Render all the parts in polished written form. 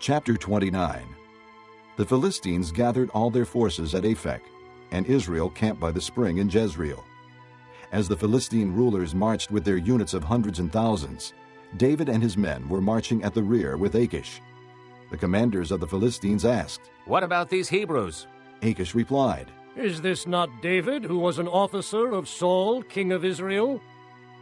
Chapter 29. The Philistines gathered all their forces at Aphek, and Israel camped by the spring in Jezreel. As the Philistine rulers marched with their units of hundreds and thousands, David and his men were marching at the rear with Achish. The commanders of the Philistines asked, "What about these Hebrews?" Achish replied, "Is this not David, who was an officer of Saul, king of Israel?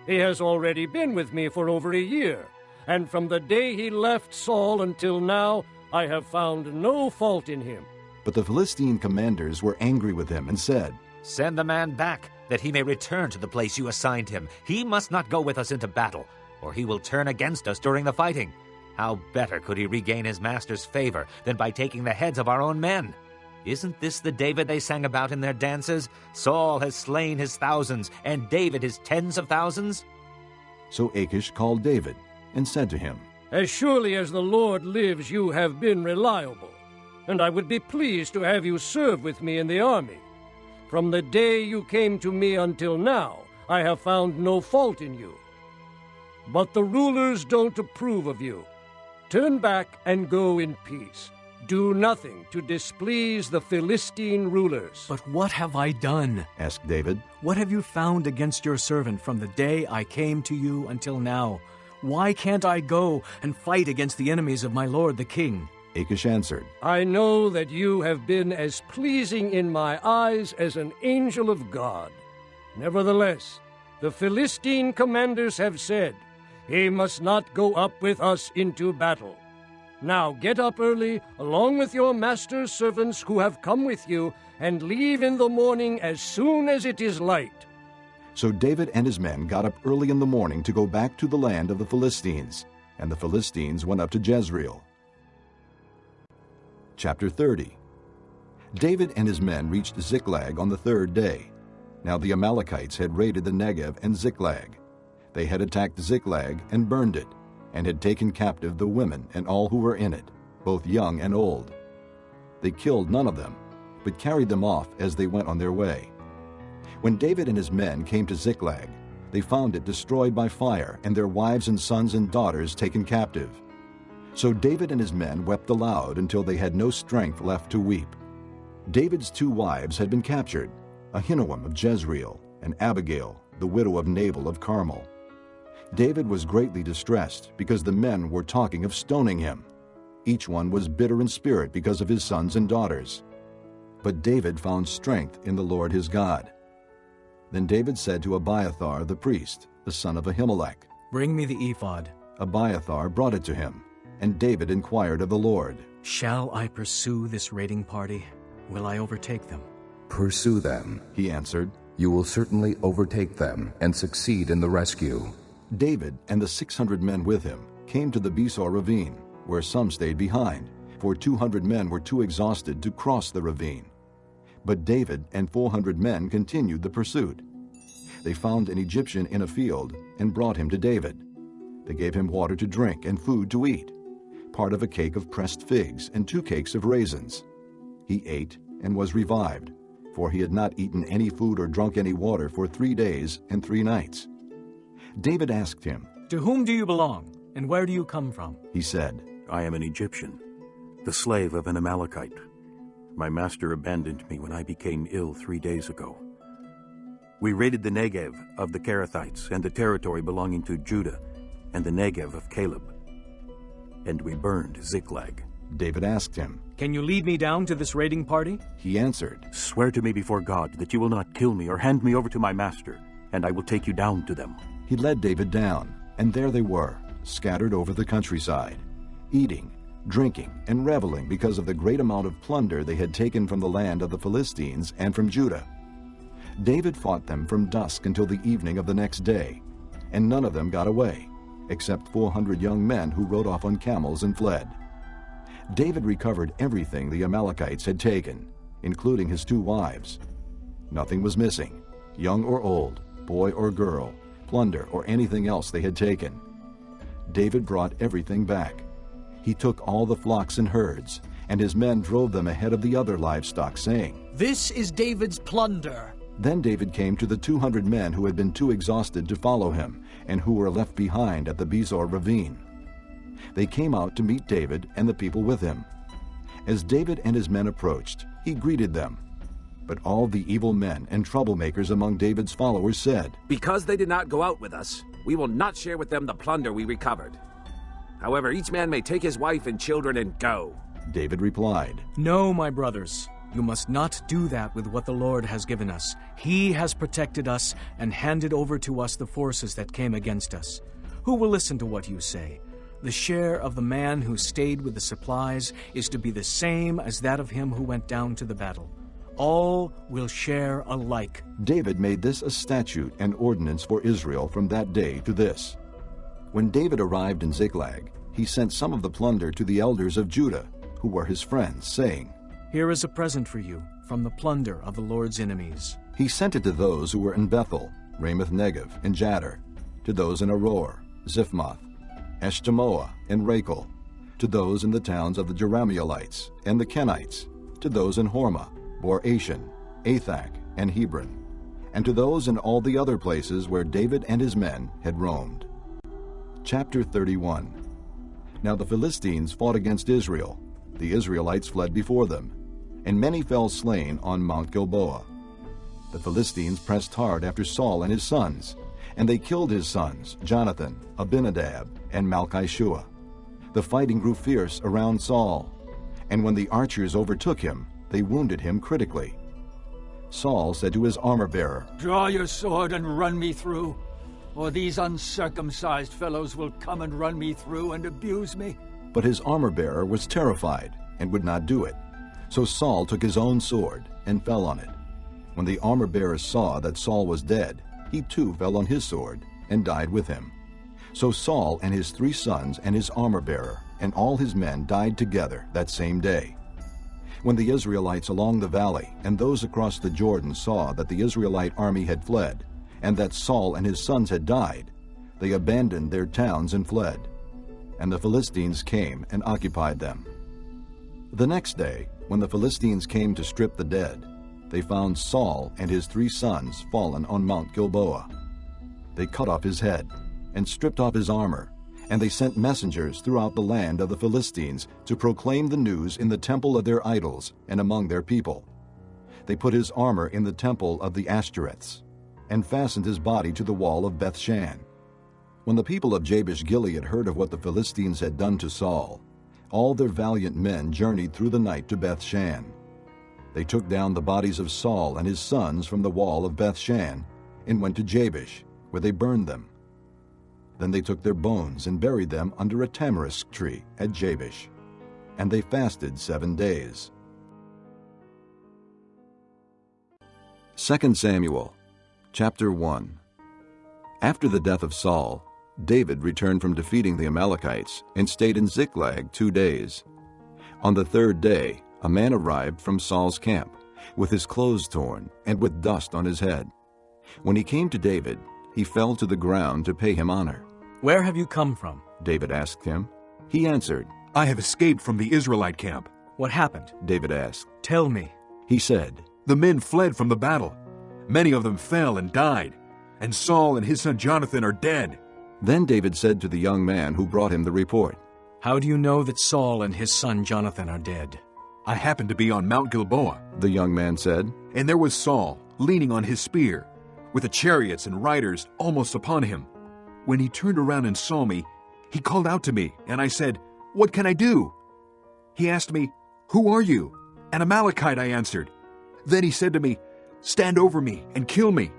He has already been with me for over a year, and from the day he left Saul until now, I have found no fault in him." But the Philistine commanders were angry with him and said, "Send the man back, that he may return to the place you assigned him. He must not go with us into battle, or he will turn against us during the fighting. How better could he regain his master's favor than by taking the heads of our own men? Isn't this the David they sang about in their dances? Saul has slain his thousands, and David his tens of thousands?" So Achish called David and said to him, "As surely as the Lord lives, you have been reliable, and I would be pleased to have you serve with me in the army. From the day you came to me until now, I have found no fault in you. But the rulers don't approve of you. Turn back and go in peace. Do nothing to displease the Philistine rulers." "But what have I done?" asked David. "What have you found against your servant from the day I came to you until now? Why can't I go and fight against the enemies of my lord the king?" Achish answered, "I know that you have been as pleasing in my eyes as an angel of God. Nevertheless, the Philistine commanders have said, 'He must not go up with us into battle.' Now get up early, along with your master's servants who have come with you, and leave in the morning as soon as it is light." So David and his men got up early in the morning to go back to the land of the Philistines, and the Philistines went up to Jezreel. Chapter 30. David and his men reached Ziklag on the third day. Now the Amalekites had raided the Negev and Ziklag. They had attacked Ziklag and burned it, and had taken captive the women and all who were in it, both young and old. They killed none of them, but carried them off as they went on their way. When David and his men came to Ziklag, they found it destroyed by fire, and their wives and sons and daughters taken captive. So David and his men wept aloud until they had no strength left to weep. David's two wives had been captured, Ahinoam of Jezreel, and Abigail, the widow of Nabal of Carmel. David was greatly distressed because the men were talking of stoning him. Each one was bitter in spirit because of his sons and daughters. But David found strength in the Lord his God. Then David said to Abiathar the priest, the son of Ahimelech, "Bring me the ephod." Abiathar brought it to him, and David inquired of the Lord, "Shall I pursue this raiding party? Will I overtake them?" "Pursue them," he answered. "You will certainly overtake them and succeed in the rescue." David and the 600 men with him came to the Besor ravine, where some stayed behind, for 200 men were too exhausted to cross the ravine. But David and 400 men continued the pursuit. They found an Egyptian in a field and brought him to David. They gave him water to drink and food to eat, part of a cake of pressed figs and 2 cakes of raisins. He ate and was revived, for he had not eaten any food or drunk any water for 3 days and 3 nights. David asked him, "To whom do you belong, and where do you come from?" He said, "I am an Egyptian, the slave of an Amalekite. My master abandoned me when I became ill 3 days ago. We raided the Negev of the Kerethites and the territory belonging to Judah and the Negev of Caleb. And we burned Ziklag." David asked him, "Can you lead me down to this raiding party?" He answered, "Swear to me before God that you will not kill me or hand me over to my master, and I will take you down to them." He led David down, and there they were, scattered over the countryside, eating, drinking, and reveling because of the great amount of plunder they had taken from the land of the Philistines and from Judah. David fought them from dusk until the evening of the next day, and none of them got away, except 400 young men who rode off on camels and fled. David recovered everything the Amalekites had taken, including his 2 wives. Nothing was missing, young or old, boy or girl, plunder or anything else they had taken. David brought everything back. He took all the flocks and herds, and his men drove them ahead of the other livestock, saying, "This is David's plunder." Then David came to the 200 men who had been too exhausted to follow him, and who were left behind at the Besor ravine. They came out to meet David and the people with him. As David and his men approached, he greeted them. But all the evil men and troublemakers among David's followers said, "Because they did not go out with us, we will not share with them the plunder we recovered. However, each man may take his wife and children and go." David replied, "No, my brothers, you must not do that with what the Lord has given us. He has protected us and handed over to us the forces that came against us. Who will listen to what you say? The share of the man who stayed with the supplies is to be the same as that of him who went down to the battle. All will share alike." David made this a statute and ordinance for Israel from that day to this. When David arrived in Ziklag, he sent some of the plunder to the elders of Judah, who were his friends, saying, "Here is a present for you from the plunder of the Lord's enemies." He sent it to those who were in Bethel, Ramoth Negev, and Jadar, to those in Aror, Ziphmoth, Eshtemoa, and Rachel, to those in the towns of the Jerahmeelites and the Kenites, to those in Hormah, Bor-Ashan, Athak, and Hebron, and to those in all the other places where David and his men had roamed. Chapter 31. Now the Philistines fought against Israel. The Israelites fled before them, and many fell slain on Mount Gilboa. The Philistines pressed hard after Saul and his sons, and they killed his sons, Jonathan, Abinadab, and Malchishua. The fighting grew fierce around Saul, and when the archers overtook him, they wounded him critically. Saul said to his armor-bearer, "Draw your sword and run me through, or these uncircumcised fellows will come and run me through and abuse me." But his armor-bearer was terrified and would not do it. So Saul took his own sword and fell on it. When the armor-bearer saw that Saul was dead, he too fell on his sword and died with him. So Saul and his 3 sons and his armor-bearer and all his men died together that same day. When the Israelites along the valley and those across the Jordan saw that the Israelite army had fled, and that Saul and his sons had died, they abandoned their towns and fled. And the Philistines came and occupied them. The next day, when the Philistines came to strip the dead, they found Saul and his 3 sons fallen on Mount Gilboa. They cut off his head and stripped off his armor, and they sent messengers throughout the land of the Philistines to proclaim the news in the temple of their idols and among their people. They put his armor in the temple of the Ashtoreths, and fastened his body to the wall of Bethshan. When the people of Jabesh Gilead heard of what the Philistines had done to Saul, all their valiant men journeyed through the night to Bethshan. They took down the bodies of Saul and his sons from the wall of Bethshan and went to Jabesh, where they burned them. Then they took their bones and buried them under a tamarisk tree at Jabesh, and they fasted 7 days. 2 Samuel, chapter 1. After the death of Saul, David returned from defeating the Amalekites and stayed in Ziklag 2 days. On the 3rd day, a man arrived from Saul's camp, with his clothes torn and with dust on his head. When he came to David, he fell to the ground to pay him honor. "Where have you come from?" David asked him. He answered, "I have escaped from the Israelite camp." "What happened?" David asked. "Tell me." He said, "The men fled from the battle. Many of them fell and died, and Saul and his son Jonathan are dead." Then David said to the young man who brought him the report, "How do you know that Saul and his son Jonathan are dead?" "I happened to be on Mount Gilboa," the young man said, "and there was Saul leaning on his spear, with the chariots and riders almost upon him. When he turned around and saw me, he called out to me, and I said, 'What can I do?' He asked me, 'Who are you?' 'An Amalekite,' I answered. Then he said to me, 'Stand over me and kill me.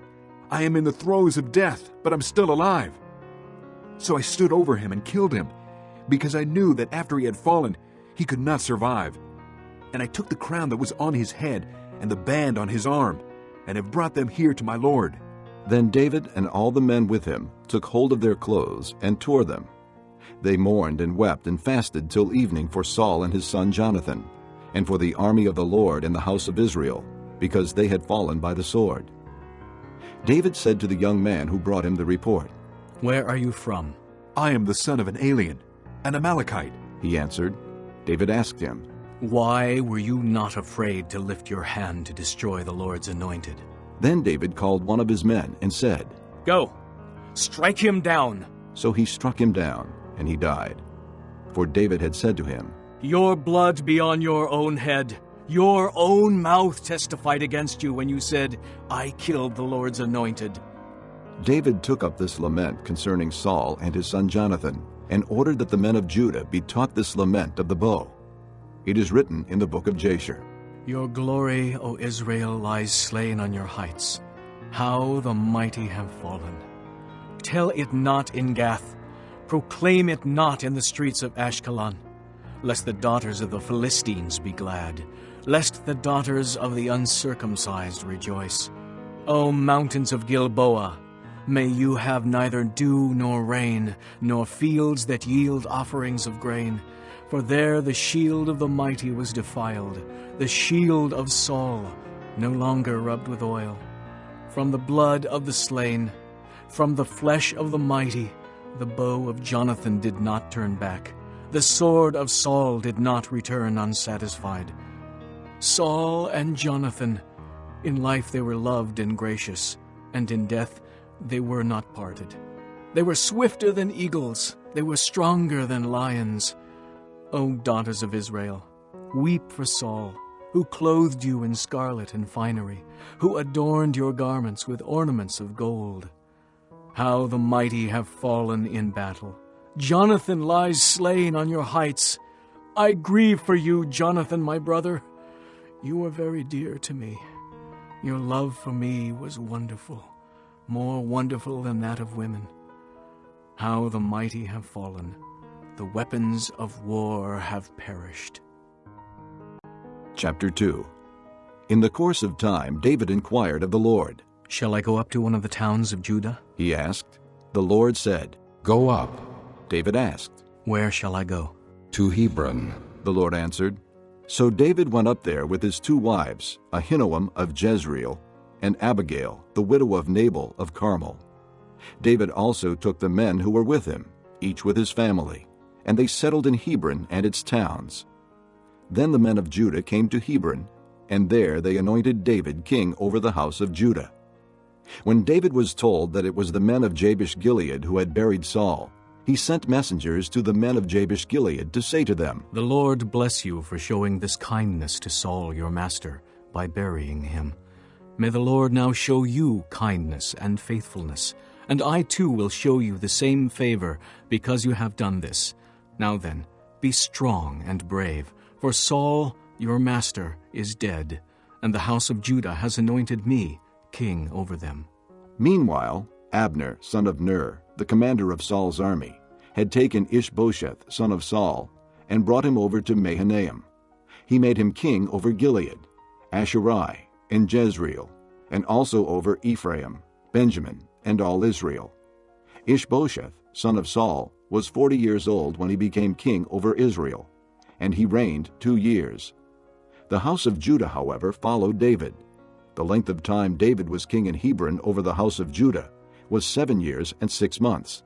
I am in the throes of death, but I'm still alive.' So I stood over him and killed him, because I knew that after he had fallen, he could not survive. And I took the crown that was on his head and the band on his arm, and have brought them here to my lord." Then David and all the men with him took hold of their clothes and tore them. They mourned and wept and fasted till evening for Saul and his son Jonathan, and for the army of the Lord and the house of Israel, because they had fallen by the sword. David said to the young man who brought him the report, "Where are you from?" "I am the son of an alien, an Amalekite," he answered. David asked him, "Why were you not afraid to lift your hand to destroy the Lord's anointed?" Then David called one of his men and said, "Go, strike him down." So he struck him down, and he died. For David had said to him, "Your blood be on your own head. Your own mouth testified against you when you said, 'I killed the Lord's anointed.'" David took up this lament concerning Saul and his son Jonathan, and ordered that the men of Judah be taught this lament of the bow. It is written in the book of Jasher. Your glory, O Israel, lies slain on your heights. How the mighty have fallen. Tell it not in Gath. Proclaim it not in the streets of Ashkelon. Lest the daughters of the Philistines be glad, lest the daughters of the uncircumcised rejoice. O mountains of Gilboa, may you have neither dew nor rain, nor fields that yield offerings of grain. For there the shield of the mighty was defiled, the shield of Saul, no longer rubbed with oil. From the blood of the slain, from the flesh of the mighty, the bow of Jonathan did not turn back. The sword of Saul did not return unsatisfied. Saul and Jonathan, in life they were loved and gracious, and in death they were not parted. They were swifter than eagles, they were stronger than lions. O daughters of Israel, weep for Saul, who clothed you in scarlet and finery, who adorned your garments with ornaments of gold. How the mighty have fallen in battle. Jonathan lies slain on your heights. I grieve for you, Jonathan, my brother. You were very dear to me. Your love for me was wonderful, more wonderful than that of women. How the mighty have fallen. The weapons of war have perished. Chapter 2. In the course of time, David inquired of the Lord. Shall I go up to one of the towns of Judah? He asked. The Lord said, Go up. David asked, Where shall I go? To Hebron. The Lord answered. So David went up there with his 2 wives, Ahinoam of Jezreel, and Abigail, the widow of Nabal of Carmel. David also took the men who were with him, each with his family, and they settled in Hebron and its towns. Then the men of Judah came to Hebron, and there they anointed David king over the house of Judah. When David was told that it was the men of Jabesh-Gilead who had buried Saul, he sent messengers to the men of Jabesh-Gilead to say to them, The Lord bless you for showing this kindness to Saul your master by burying him. May the Lord now show you kindness and faithfulness, and I too will show you the same favor because you have done this. Now then, be strong and brave, for Saul your master is dead, and the house of Judah has anointed me king over them. Meanwhile, Abner, son of Ner, the commander of Saul's army, had taken Ishbosheth, son of Saul, and brought him over to Mahanaim. He made him king over Gilead, Asherai, and Jezreel, and also over Ephraim, Benjamin, and all Israel. Ishbosheth, son of Saul, was 40 years old when he became king over Israel, and he reigned 2 years. The house of Judah, however, followed David. The length of time David was king in Hebron over the house of Judah was 7 years and 6 months.